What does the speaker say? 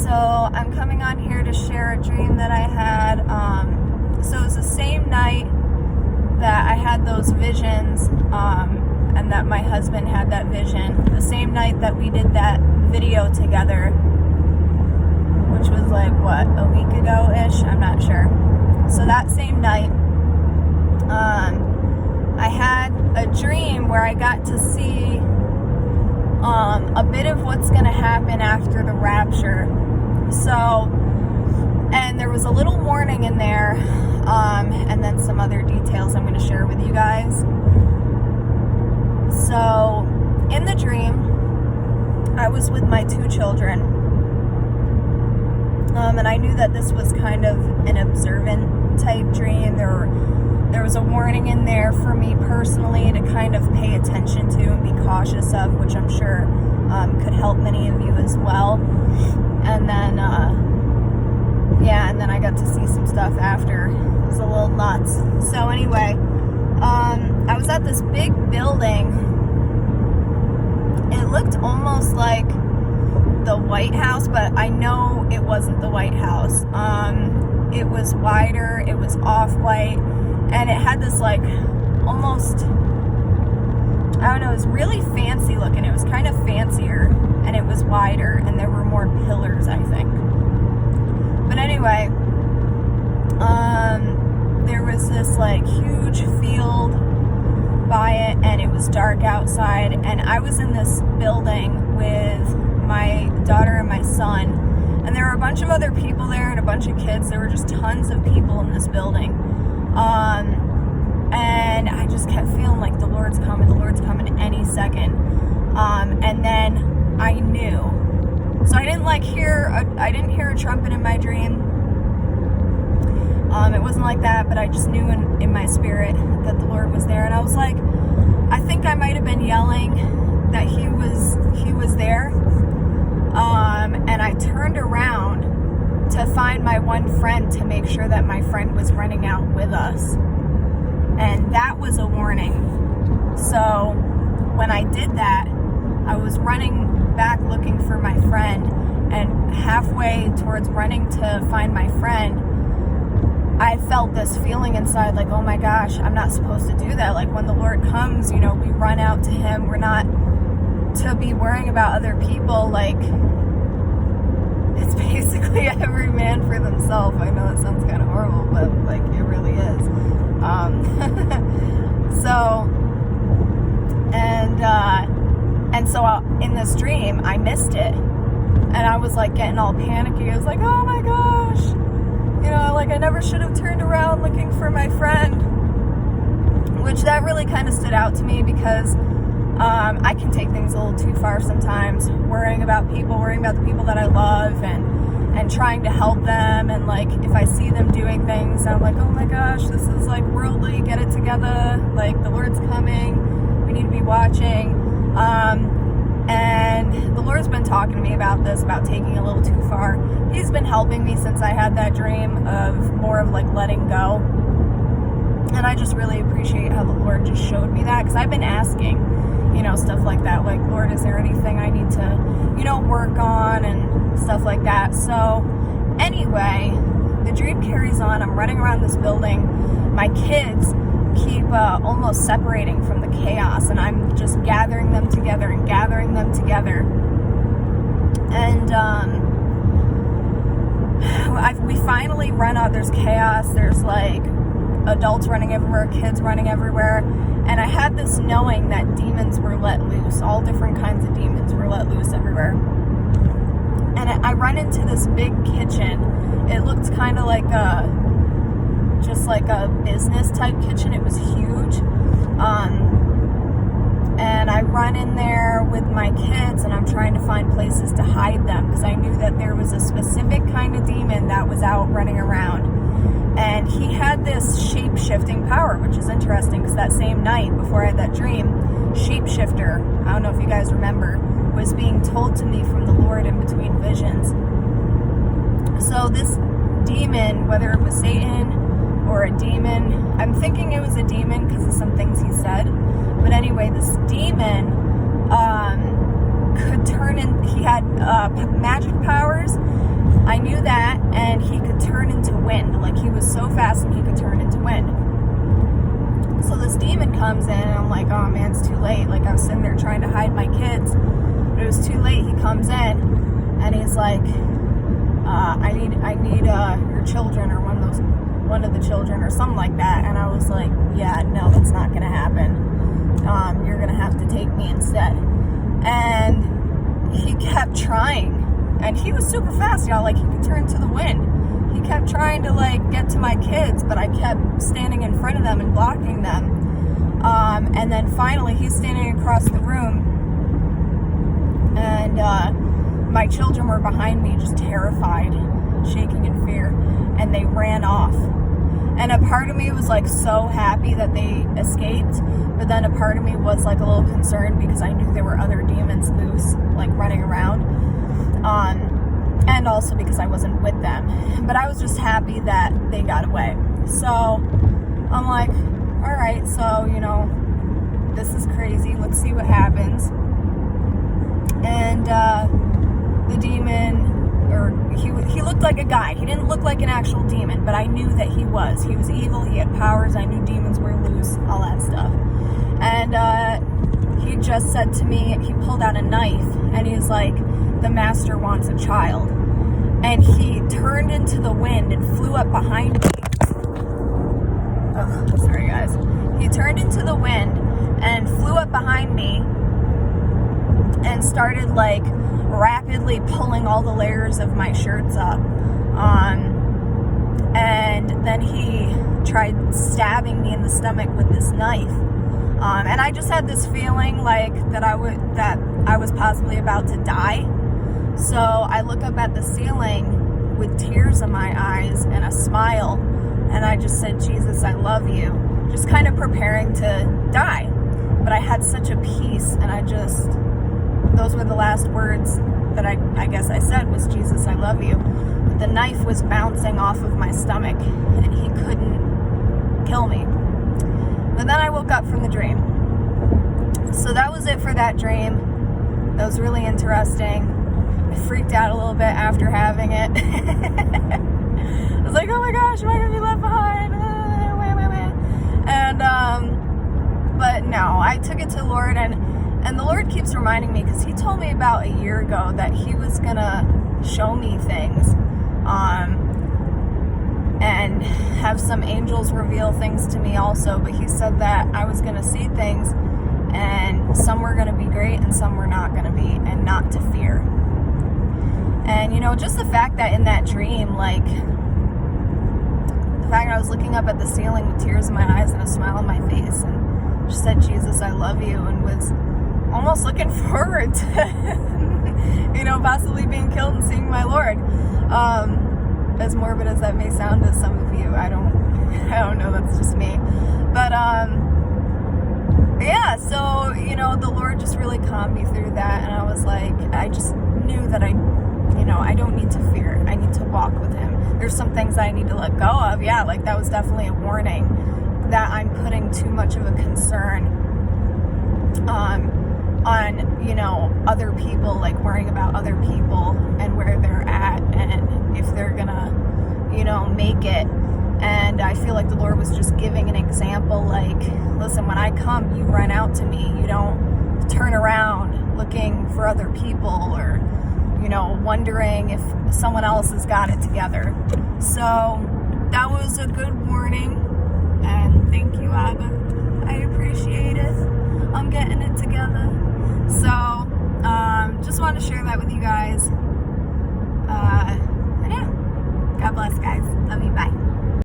So I'm coming on here to share a dream that I had. So it was the same night that I had those visions, and that my husband had that vision. The same night that we did that video together, which was like, what, a week ago-ish? I'm not sure. So that same night, I had a dream where I got to see a bit of what's going to happen after the rapture. So, and there was a little warning in there, and then some other details I'm going to share with you guys. So, in the dream, I was with my 2 children, and I knew that this was kind of an observant type dream. There was a warning in there for me personally to kind of pay attention to and be cautious of, which I'm sure could help many of you as well. And then, and then I got to see some stuff after. It was a little nuts. So anyway, I was at this big building. It looked almost like the White House, but I know it wasn't the White House. It was wider, it was off-white, and it had this like almost, I don't know, it was really fancy looking. It was kind of fancier, and it was wider, and there were more pillars, I think. But anyway, there was this like huge field by it, and it was dark outside, and I was in this building with my daughter and my son, and there were a bunch of other people there and a bunch of kids. There were just tons of people in this building, and I just kept feeling like the Lord's coming any second, and then I knew. So I didn't hear a trumpet in my dream. It wasn't like that, but I just knew in my spirit that the Lord was there, and I was like, I think I might have been yelling that he was there, and I turned around to find my one friend to make sure that my friend was running out with us, and that was a warning. So when I did that, I was running back looking for my friend, and halfway towards running to find my friend, I felt this feeling inside like, oh my gosh, I'm not supposed to do that. Like when the Lord comes, we run out to him. We're not to be worrying about other people. Like, it's basically every man for themselves. I know it sounds kind of horrible, but like it really is. So in this dream, I missed it, and I was like getting all panicky. I was like, oh my gosh, like I never should have turned around looking for my friend, which that really kind of stood out to me because I can take things a little too far sometimes, worrying about the people that I love, and trying to help them, and like if I see them doing things, I'm like, oh my gosh, this is like worldly, get it together, like the Lord's coming, we need to be watching. And the Lord's been talking to me about this, about taking a little too far. He's been helping me since I had that dream of more of like letting go. And I just really appreciate how the Lord just showed me that, because I've been asking, stuff like that. Like, Lord, is there anything I need to, work on and stuff like that. So anyway, the dream carries on. I'm running around this building. My kids keep almost separating from the chaos, and I'm just gathering them together. And we finally run out. There's chaos. There's like adults running everywhere, kids running everywhere. And I had this knowing that demons were let loose. All different kinds of demons were let loose everywhere. And I run into this big kitchen. It looked kind of like just like a business type kitchen. It was huge. And I run in there with my kids, and I'm trying to find places to hide them, because I knew that there was a specific kind of demon that was out running around. And he had this shape-shifting power, which is interesting, because that same night before I had that dream, shapeshifter, I don't know if you guys remember, was being told to me from the Lord in between visions. So this demon, whether it was Satan or a demon, I'm thinking it was a demon because of some things he said. But anyway, this demon could turn in, he had magic powers, I knew that, and he could turn into wind. Like, he was so fast and he could turn into wind. So this demon comes in, and I'm like, oh man, it's too late. Like, I was sitting there trying to hide my kids, but it was too late. He comes in, and he's like, I need your children, or one of the children, or something like that. And I was like, yeah, no, that's not gonna happen. You're gonna have to take me instead. And he kept trying, and he was super fast, y'all. Like, he could turn to the wind. He kept trying to, like, get to my kids, but I kept standing in front of them and blocking them. And then finally, he's standing across the room, and my children were behind me, just terrified, shaking in fear, and they ran off. And a part of me was, like, so happy that they escaped, but then a part of me was, like, a little concerned because I knew there were other demons loose, like, running around. And also because I wasn't with them. But I was just happy that they got away. So I'm like, all right, so, you know, this is crazy. Let's see what happens. And the demon, or he looked like a guy. He didn't look like an actual demon, but I knew that he was. He was evil. He had powers. I knew demons were loose, all that stuff. And he just said to me, he pulled out a knife, and he's like, the master wants a child. And he turned into the wind and flew up behind me. Oh, sorry guys. He turned into the wind and flew up behind me and started, like, rapidly pulling all the layers of my shirts up. And then he tried stabbing me in the stomach with this knife. And I just had this feeling like that I was possibly about to die. So I look up at the ceiling with tears in my eyes and a smile, and I just said, Jesus, I love you. Just kind of preparing to die. But I had such a peace, and those were the last words that I guess I said, was, Jesus, I love you. But the knife was bouncing off of my stomach, and he couldn't kill me. But then I woke up from the dream. So that was it for that dream. That was really interesting. I freaked out a little bit after having it. I was like, oh my gosh, am I going to be left behind? And, but no, I took it to the Lord, and the Lord keeps reminding me, because he told me about a year ago that he was going to show me things, and have some angels reveal things to me also, but he said that I was going to see things, and some were going to be great, and some were not going to be, and not to fear. And, you know, just the fact that in that dream, like, the fact that I was looking up at the ceiling with tears in my eyes and a smile on my face, and just said, Jesus, I love you, and was almost looking forward to, you know, possibly being killed and seeing my Lord. As morbid as that may sound to some of you, I don't know, that's just me. But, yeah, so, you know, the Lord just really calmed me through that, and I was like, I just knew that I don't need to fear. I need to walk with him. There's some things I need to let go of. Yeah, like, that was definitely a warning that I'm putting too much of a concern on, you know, other people, like worrying about other people and where they're at and if they're gonna, you know, make it. And I feel like the Lord was just giving an example, like, listen, when I come, you run out to me. You don't turn around looking for other people, or, you know, wondering if someone else has got it together. So that was a good warning, and thank you, Abba. I appreciate it. I'm getting it together. So just wanted to share that with you guys. And yeah, God bless, guys.